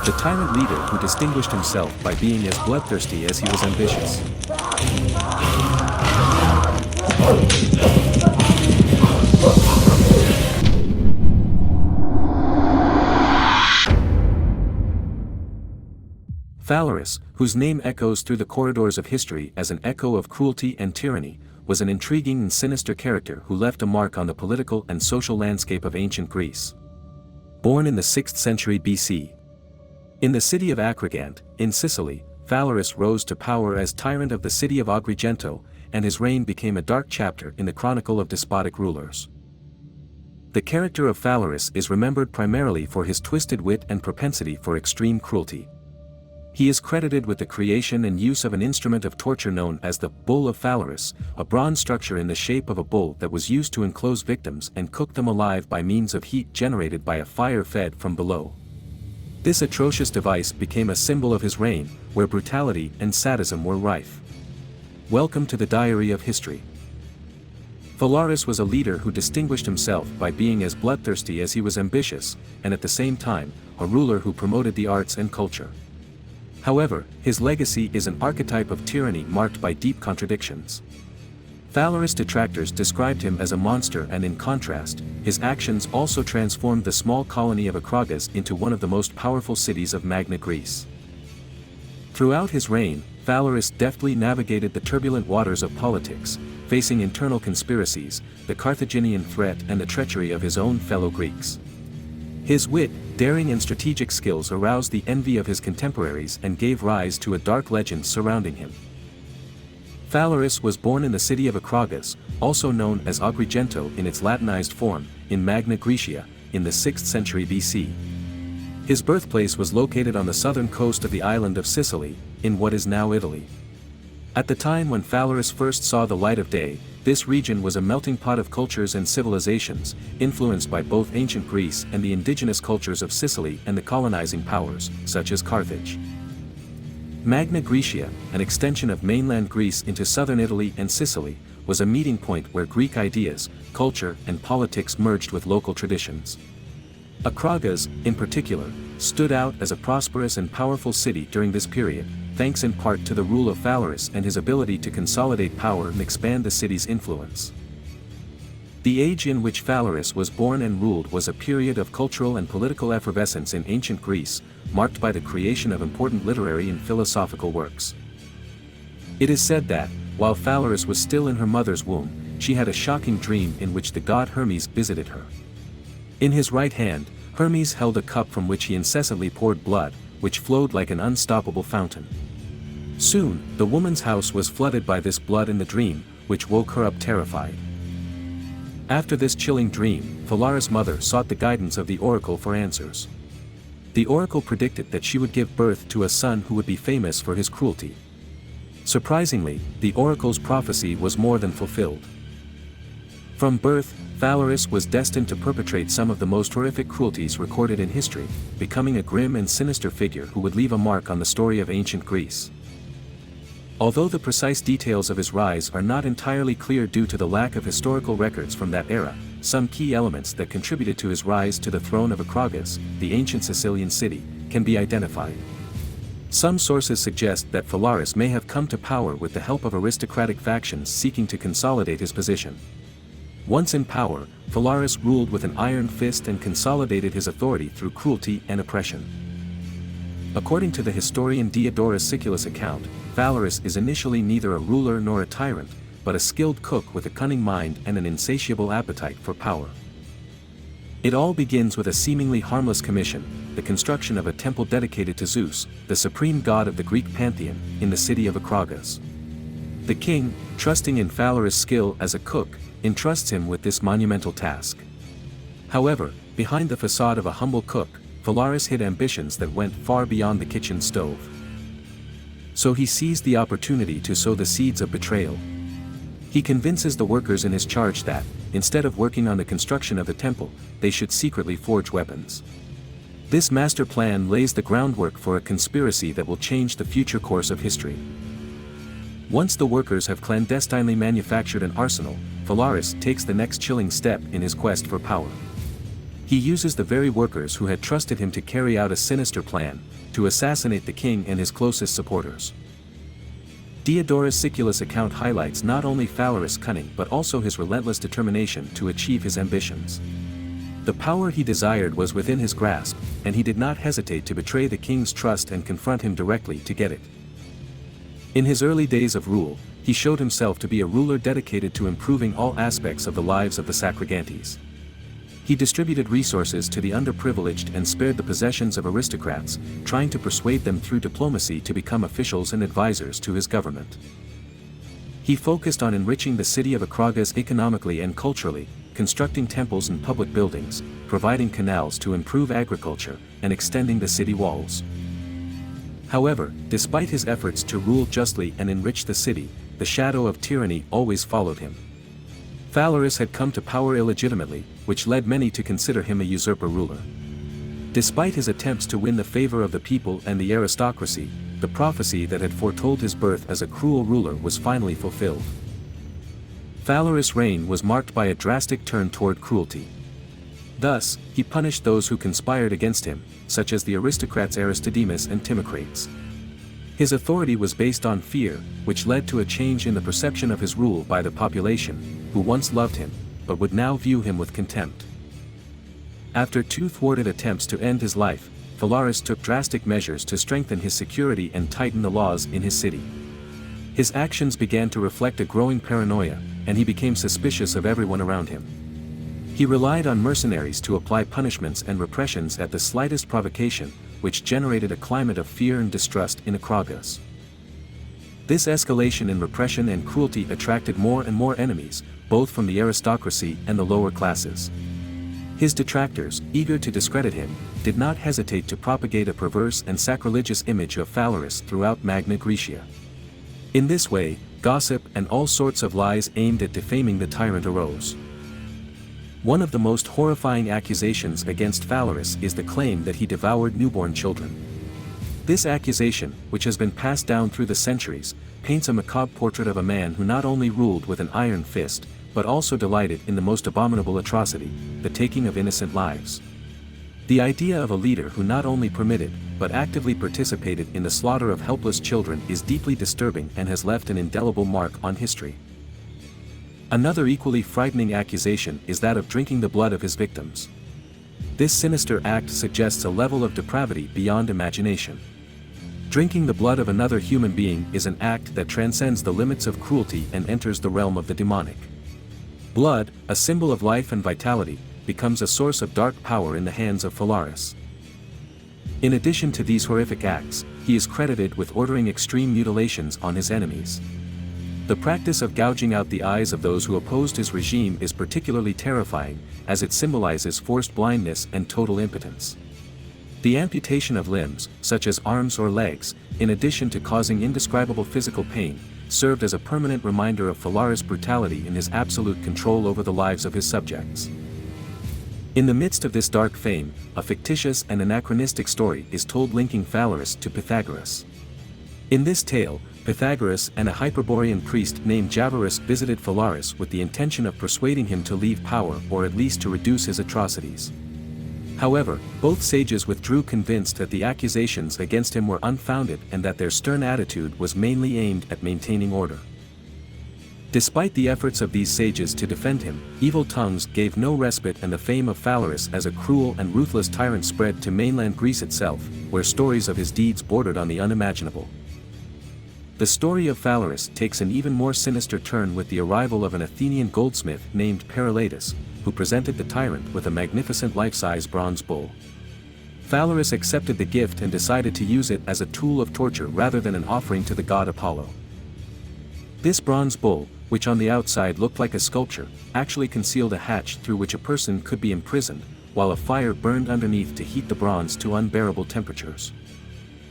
the tyrant leader who distinguished himself by being as bloodthirsty as he was ambitious. Phalaris, whose name echoes through the corridors of history as an echo of cruelty and tyranny, was an intriguing and sinister character who left a mark on the political and social landscape of ancient Greece. Born in the 6th century BC. In the city of Acragante, in Sicily, Phalaris rose to power as tyrant of the city of Agrigento, and his reign became a dark chapter in the chronicle of despotic rulers. The character of Phalaris is remembered primarily for his twisted wit and propensity for extreme cruelty. He is credited with the creation and use of an instrument of torture known as the Bull of Phalaris, a bronze structure in the shape of a bull that was used to enclose victims and cook them alive by means of heat generated by a fire fed from below. This atrocious device became a symbol of his reign, where brutality and sadism were rife. Welcome to the Diary of History. Faláris was a leader who distinguished himself by being as bloodthirsty as he was ambitious, and at the same time, a ruler who promoted the arts and culture. However, his legacy is an archetype of tyranny marked by deep contradictions. Phalaris detractors described him as a monster, and in contrast, his actions also transformed the small colony of Acragante into one of the most powerful cities of Magna Greece. Throughout his reign, Phalaris deftly navigated the turbulent waters of politics, facing internal conspiracies, the Carthaginian threat and the treachery of his own fellow Greeks. His wit, daring and strategic skills aroused the envy of his contemporaries and gave rise to a dark legend surrounding him. Phalaris was born in the city of Acragante, also known as Agrigento in its Latinized form, in Magna Graecia, in the 6th century BC. His birthplace was located on the southern coast of the island of Sicily, in what is now Italy. At the time when Phalaris first saw the light of day, this region was a melting pot of cultures and civilizations, influenced by both ancient Greece and the indigenous cultures of Sicily and the colonizing powers, such as Carthage. Magna Graecia, an extension of mainland Greece into southern Italy and Sicily, was a meeting point where Greek ideas, culture and politics merged with local traditions. Acragante, in particular, stood out as a prosperous and powerful city during this period, thanks in part to the rule of Phalaris and his ability to consolidate power and expand the city's influence. The age in which Phalaris was born and ruled was a period of cultural and political effervescence in ancient Greece, marked by the creation of important literary and philosophical works. It is said that, while Phalaris was still in her mother's womb, she had a shocking dream in which the god Hermes visited her. In his right hand, Hermes held a cup from which he incessantly poured blood, which flowed like an unstoppable fountain. Soon, the woman's house was flooded by this blood in the dream, which woke her up terrified. After this chilling dream, Phalaris' mother sought the guidance of the oracle for answers. The oracle predicted that she would give birth to a son who would be famous for his cruelty. Surprisingly, the oracle's prophecy was more than fulfilled. From birth, Phalaris was destined to perpetrate some of the most horrific cruelties recorded in history, becoming a grim and sinister figure who would leave a mark on the story of ancient Greece. Although the precise details of his rise are not entirely clear due to the lack of historical records from that era, some key elements that contributed to his rise to the throne of Acragante, the ancient Sicilian city, can be identified. Some sources suggest that Phalaris may have come to power with the help of aristocratic factions seeking to consolidate his position. Once in power, Phalaris ruled with an iron fist and consolidated his authority through cruelty and oppression. According to the historian Diodorus Siculus' account, Phalaris is initially neither a ruler nor a tyrant, but a skilled cook with a cunning mind and an insatiable appetite for power. It all begins with a seemingly harmless commission, the construction of a temple dedicated to Zeus, the supreme god of the Greek pantheon, in the city of Acragante. The king, trusting in Phalaris' skill as a cook, entrusts him with this monumental task. However, behind the facade of a humble cook, Phalaris hid ambitions that went far beyond the kitchen stove. So he seized the opportunity to sow the seeds of betrayal. He convinces the workers in his charge that, instead of working on the construction of the temple, they should secretly forge weapons. This master plan lays the groundwork for a conspiracy that will change the future course of history. Once the workers have clandestinely manufactured an arsenal, Phalaris takes the next chilling step in his quest for power. He uses the very workers who had trusted him to carry out a sinister plan, to assassinate the king and his closest supporters. Diodorus Siculus' account highlights not only Phalaris' cunning but also his relentless determination to achieve his ambitions. The power he desired was within his grasp, and he did not hesitate to betray the king's trust and confront him directly to get it. In his early days of rule, he showed himself to be a ruler dedicated to improving all aspects of the lives of the Acragantes. He distributed resources to the underprivileged and spared the possessions of aristocrats, trying to persuade them through diplomacy to become officials and advisors to his government. He focused on enriching the city of Acragas economically and culturally, constructing temples and public buildings, providing canals to improve agriculture, and extending the city walls. However, despite his efforts to rule justly and enrich the city, the shadow of tyranny always followed him. Phalaris had come to power illegitimately, which led many to consider him a usurper ruler. Despite his attempts to win the favor of the people and the aristocracy, the prophecy that had foretold his birth as a cruel ruler was finally fulfilled. Phalaris' reign was marked by a drastic turn toward cruelty. Thus, he punished those who conspired against him, such as the aristocrats Aristodemus and Timocrates. His authority was based on fear, which led to a change in the perception of his rule by the population, who once loved him, but would now view him with contempt. After 2 thwarted attempts to end his life, Faláris took drastic measures to strengthen his security and tighten the laws in his city. His actions began to reflect a growing paranoia, and he became suspicious of everyone around him. He relied on mercenaries to apply punishments and repressions at the slightest provocation, which generated a climate of fear and distrust in Acragas. This escalation in repression and cruelty attracted more and more enemies, both from the aristocracy and the lower classes. His detractors, eager to discredit him, did not hesitate to propagate a perverse and sacrilegious image of Faláris throughout Magna Graecia. In this way, gossip and all sorts of lies aimed at defaming the tyrant arose. One of the most horrifying accusations against Faláris is the claim that he devoured newborn children. This accusation, which has been passed down through the centuries, paints a macabre portrait of a man who not only ruled with an iron fist, but also delighted in the most abominable atrocity, the taking of innocent lives. The idea of a leader who not only permitted, but actively participated in the slaughter of helpless children is deeply disturbing and has left an indelible mark on history. Another equally frightening accusation is that of drinking the blood of his victims. This sinister act suggests a level of depravity beyond imagination. Drinking the blood of another human being is an act that transcends the limits of cruelty and enters the realm of the demonic. Blood, a symbol of life and vitality, becomes a source of dark power in the hands of Faláris. In addition to these horrific acts, he is credited with ordering extreme mutilations on his enemies. The practice of gouging out the eyes of those who opposed his regime is particularly terrifying, as it symbolizes forced blindness and total impotence. The amputation of limbs, such as arms or legs, in addition to causing indescribable physical pain, served as a permanent reminder of Faláris' brutality in his absolute control over the lives of his subjects. In the midst of this dark fame, a fictitious and anachronistic story is told linking Faláris to Pythagoras. In this tale, Pythagoras and a Hyperborean priest named Javarus visited Faláris with the intention of persuading him to leave power or at least to reduce his atrocities. However, both sages withdrew convinced that the accusations against him were unfounded and that their stern attitude was mainly aimed at maintaining order. Despite the efforts of these sages to defend him, evil tongues gave no respite, and the fame of Faláris as a cruel and ruthless tyrant spread to mainland Greece itself, where stories of his deeds bordered on the unimaginable. The story of Faláris takes an even more sinister turn with the arrival of an Athenian goldsmith named Perilatus, who presented the tyrant with a magnificent life-size bronze bull. Faláris accepted the gift and decided to use it as a tool of torture rather than an offering to the god Apollo. This bronze bull, which on the outside looked like a sculpture, actually concealed a hatch through which a person could be imprisoned, while a fire burned underneath to heat the bronze to unbearable temperatures.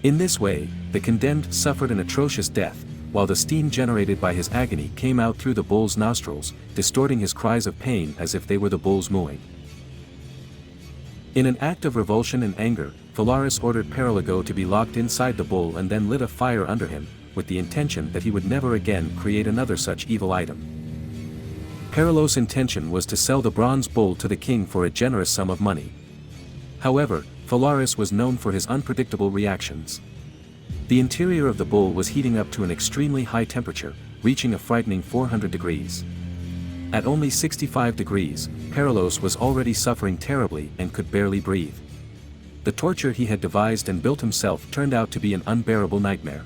In this way, the condemned suffered an atrocious death, while the steam generated by his agony came out through the bull's nostrils, distorting his cries of pain as if they were the bull's mooing. In an act of revulsion and anger, Faláris ordered Perilago to be locked inside the bull and then lit a fire under him, with the intention that he would never again create another such evil item. Perilos' intention was to sell the bronze bull to the king for a generous sum of money. However, Faláris was known for his unpredictable reactions. The interior of the bull was heating up to an extremely high temperature, reaching a frightening 400 degrees. At only 65 degrees, Perilos was already suffering terribly and could barely breathe. The torture he had devised and built himself turned out to be an unbearable nightmare.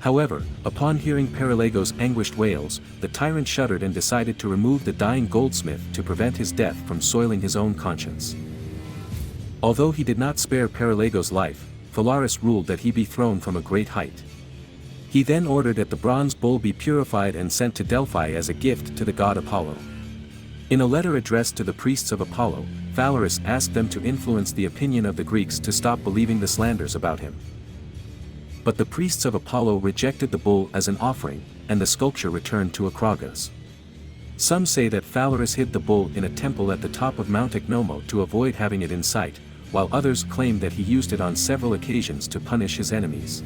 However, upon hearing Perilegos' anguished wails, the tyrant shuddered and decided to remove the dying goldsmith to prevent his death from soiling his own conscience. Although he did not spare Perilegos' life, Faláris ruled that he be thrown from a great height. He then ordered that the bronze bull be purified and sent to Delphi as a gift to the god Apollo. In a letter addressed to the priests of Apollo, Faláris asked them to influence the opinion of the Greeks to stop believing the slanders about him. But the priests of Apollo rejected the bull as an offering, and the sculpture returned to Acragante. Some say that Faláris hid the bull in a temple at the top of Mount Ignomo to avoid having it in sight, while others claim that he used it on several occasions to punish his enemies.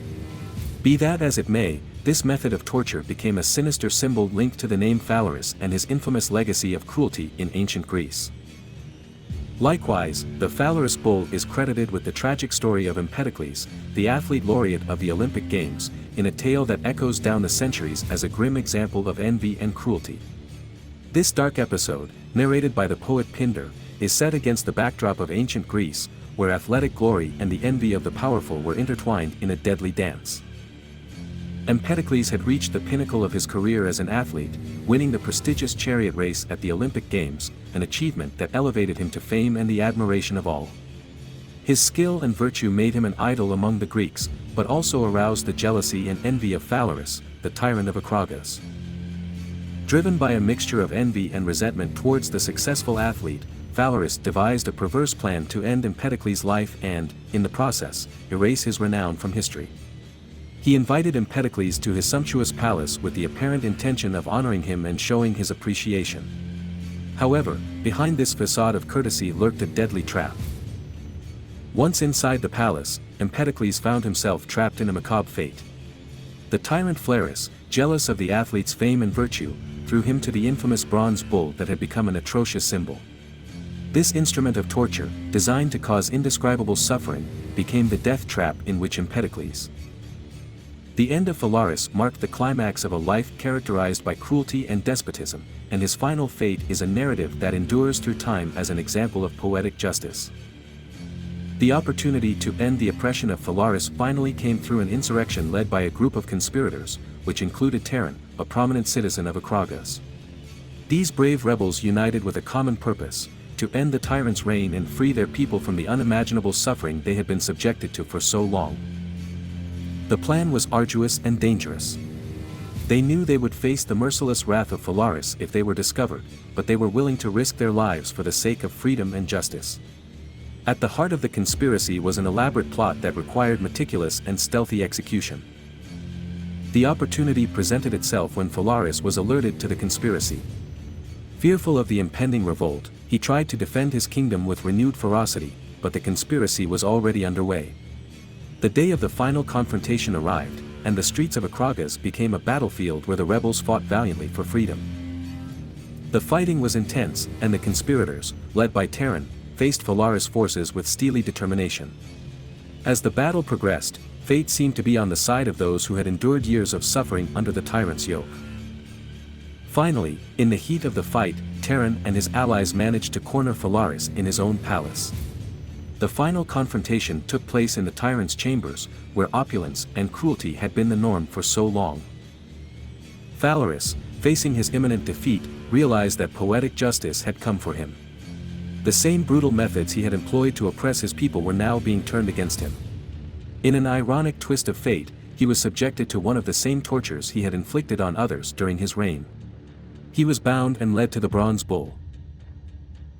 Be that as it may, this method of torture became a sinister symbol linked to the name Faláris and his infamous legacy of cruelty in ancient Greece. Likewise, the Phalaris bull is credited with the tragic story of Empedocles, the athlete laureate of the Olympic Games, in a tale that echoes down the centuries as a grim example of envy and cruelty. This dark episode, narrated by the poet Pindar, is set against the backdrop of ancient Greece, where athletic glory and the envy of the powerful were intertwined in a deadly dance. Empedocles had reached the pinnacle of his career as an athlete, winning the prestigious chariot race at the Olympic Games, an achievement that elevated him to fame and the admiration of all. His skill and virtue made him an idol among the Greeks, but also aroused the jealousy and envy of Faláris, the tyrant of Acragante. Driven by a mixture of envy and resentment towards the successful athlete, Faláris devised a perverse plan to end Empedocles' life and, in the process, erase his renown from history. He invited Empedocles to his sumptuous palace with the apparent intention of honoring him and showing his appreciation. However, behind this facade of courtesy lurked a deadly trap. Once inside the palace, Empedocles found himself trapped in a macabre fate. The tyrant Phalaris, jealous of the athlete's fame and virtue, threw him to the infamous bronze bull that had become an atrocious symbol. This instrument of torture, designed to cause indescribable suffering, became the death trap in which Empedocles. The end of Faláris marked the climax of a life characterized by cruelty and despotism, and his final fate is a narrative that endures through time as an example of poetic justice. The opportunity to end the oppression of Faláris finally came through an insurrection led by a group of conspirators, which included Tyranny, a prominent citizen of Acragante. These brave rebels united with a common purpose: to end the tyrant's reign and free their people from the unimaginable suffering they had been subjected to for so long. The plan was arduous and dangerous. They knew they would face the merciless wrath of Faláris if they were discovered, but they were willing to risk their lives for the sake of freedom and justice. At the heart of the conspiracy was an elaborate plot that required meticulous and stealthy execution. The opportunity presented itself when Faláris was alerted to the conspiracy. Fearful of the impending revolt, he tried to defend his kingdom with renewed ferocity, but the conspiracy was already underway. The day of the final confrontation arrived, and the streets of Acragante became a battlefield where the rebels fought valiantly for freedom. The fighting was intense, and the conspirators, led by Tyranny, faced Faláris' forces with steely determination. As the battle progressed, fate seemed to be on the side of those who had endured years of suffering under the tyrant's yoke. Finally, in the heat of the fight, Tyranny and his allies managed to corner Faláris in his own palace. The final confrontation took place in the tyrant's chambers, where opulence and cruelty had been the norm for so long. Faláris, facing his imminent defeat, realized that poetic justice had come for him. The same brutal methods he had employed to oppress his people were now being turned against him. In an ironic twist of fate, he was subjected to one of the same tortures he had inflicted on others during his reign. He was bound and led to the bronze bull.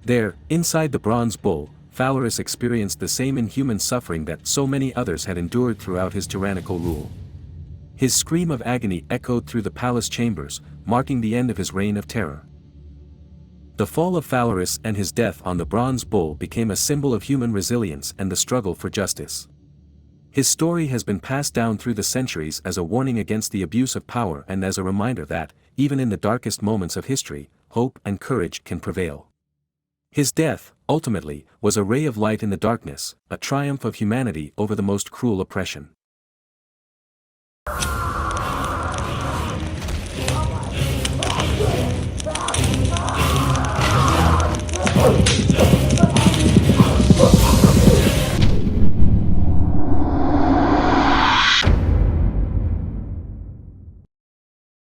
There, inside the bronze bull, Faláris experienced the same inhuman suffering that so many others had endured throughout his tyrannical rule. His scream of agony echoed through the palace chambers, marking the end of his reign of terror. The fall of Faláris and his death on the bronze bull became a symbol of human resilience and the struggle for justice. His story has been passed down through the centuries as a warning against the abuse of power and as a reminder that, even in the darkest moments of history, hope and courage can prevail. His death, ultimately, was a ray of light in the darkness, a triumph of humanity over the most cruel oppression.